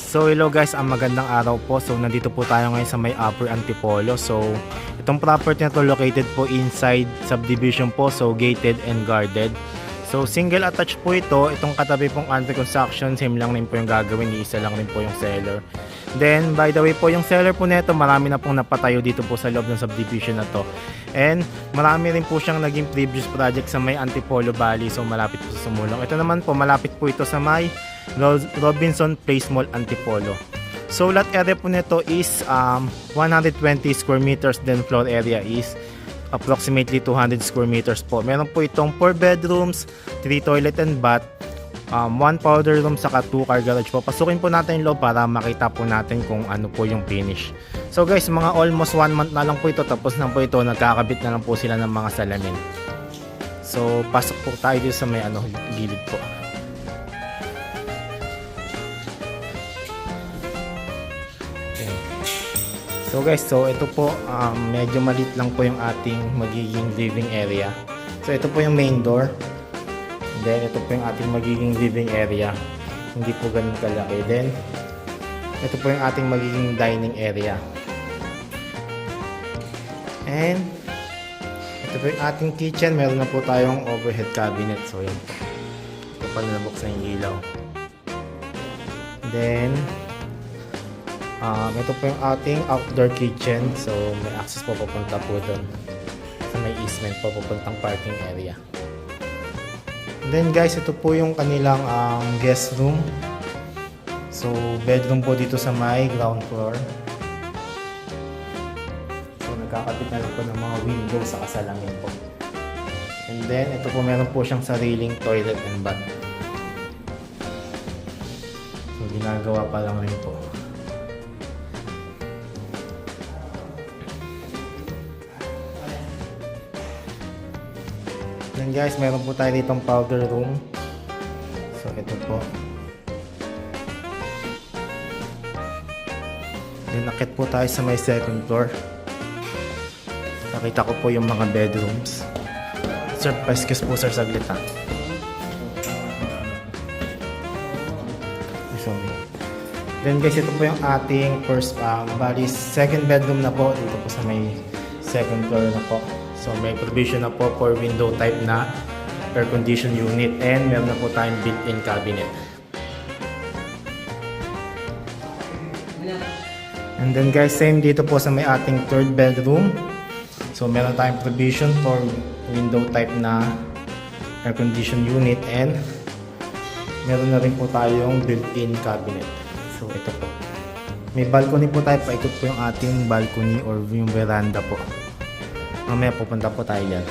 So hello guys, ang magandang araw po. So nandito po tayo ngayon sa may Upper Antipolo. So itong property na to located po inside subdivision po. So gated and guarded. So single attached po ito. Itong katabi pong under construction, same lang rin po yung gagawin. Isa lang rin po yung seller. Then by the way po, yung seller po nito, marami na pong napatayo dito po sa loob ng subdivision na to. And marami rin po siyang naging previous project sa may Antipolo Valley. So malapit po sa Sumulong. Ito naman po, malapit po ito sa may Robinson Place Mall Antipolo. So lot area po nito is 120 square meters, then floor area is approximately 200 square meters po. Meron po itong 4 bedrooms, 3 toilet and bath, 1 powder room, saka 2 car garage po. Pasukin po natin yung loob para makita po natin kung ano po yung finish. So guys, mga almost 1 month na lang po ito, tapos na po ito, nagkakabit na lang po sila ng mga salamin. So pasok po tayo dito sa may gilid po. So guys, so ito po, medyo maliit lang po yung ating magiging living area. So ito po yung main door. Then ito po yung ating magiging living area. Hindi po ganun kalaki. Then ito po yung ating magiging dining area. And ito po yung ating kitchen. Meron na po tayong overhead cabinet. So yan po. Ito pa nabuksan yung ilaw. Then ito po yung ating outdoor kitchen. So may access po papunta po doon sa may easement po papuntang parking area. And then guys, ito po yung kanilang guest room. So bedroom po dito sa may ground floor. So nagkakabit na rin po ng mga window sa kasalamin po. And then ito po, meron po siyang sariling toilet and bath. So ginagawa pa lang rin po. Then guys, meron po tayo ditong powder room. So ito po. Then nakit po tayo sa may second floor. Nakita ko po yung mga bedrooms. Sir, excuse po sir, saglit ha. Sorry. Then guys, ito po yung ating first, bali second bedroom na po. Dito po sa may second floor na po. So may provision na po for window type na air condition unit, and meron na po tayong built-in cabinet. And then guys, same dito po sa may ating third bedroom. So meron tayong provision for window type na air condition unit, and meron na rin po tayong built-in cabinet. So ito po. May balcony po tayo, paikot po yung ating balcony or yung veranda po. Mamaya pupunta po tayo dyan.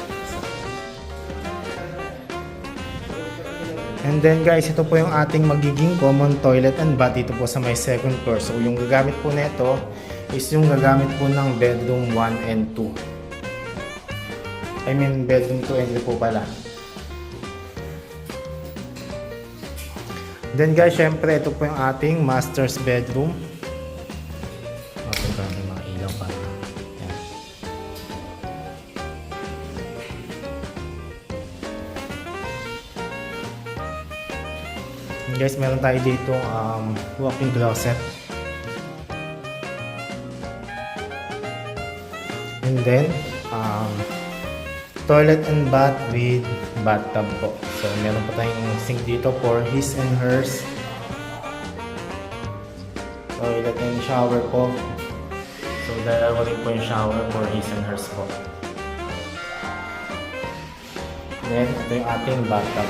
And then guys, ito po yung ating magiging common toilet and bath dito po sa may second floor. So yung gagamit po nito is yung gagamit po ng bedroom 1 and 2. I mean bedroom 2 and 3 po pala. Then guys, syempre ito po yung ating master's bedroom. Guys, meron tayo dito walk-in closet. And then toilet and bath with bathtub po. So meron pa tayong sink dito for his and hers. Toilet and shower po. So dalawa rin po yung shower for his and hers po. Then ito yung ating bathtub.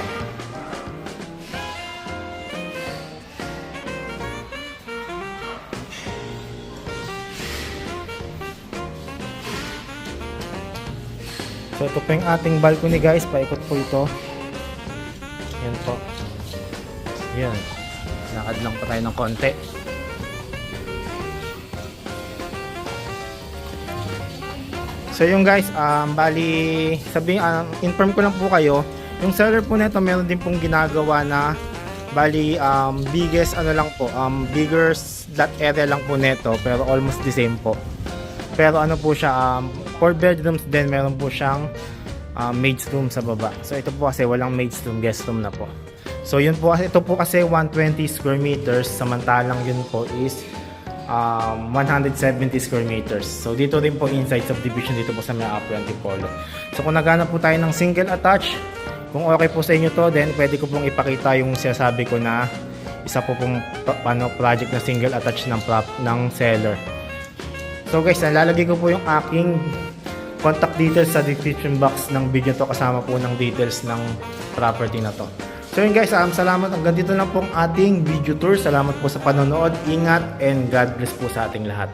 So ito po yung ating balcony guys, paikot po ito. Yan po. Yan. Lakad lang pa tayo ng konti. So yung guys, bali sabihin, inform ko lang po kayo, yung seller po nito meron din pong ginagawa na bali biggest lang po, bigger lot area lang po nito, pero almost the same po. Pero ano po siya, 4 bedrooms din, meron po siyang maid's room sa baba. So ito po kasi walang maid's room, guest room na po. So yun po, ito po kasi 120 square meters, samantalang yun po is 170 square meters. So dito rin po inside subdivision dito po sa may Upper Antipolo. So kung naghanap po tayo ng single attached, kung okay po sa inyo to, then pwede ko pong ipakita yung sinasabi ko na isa po pong project na single attached ng seller. So guys, nalalagay ko po yung aking contact details sa description box ng video to, kasama po ng details ng property na to. So yun guys, salamat. Hanggang dito lang pong ating video tour. Salamat po sa panonood. Ingat and God bless po sa ating lahat.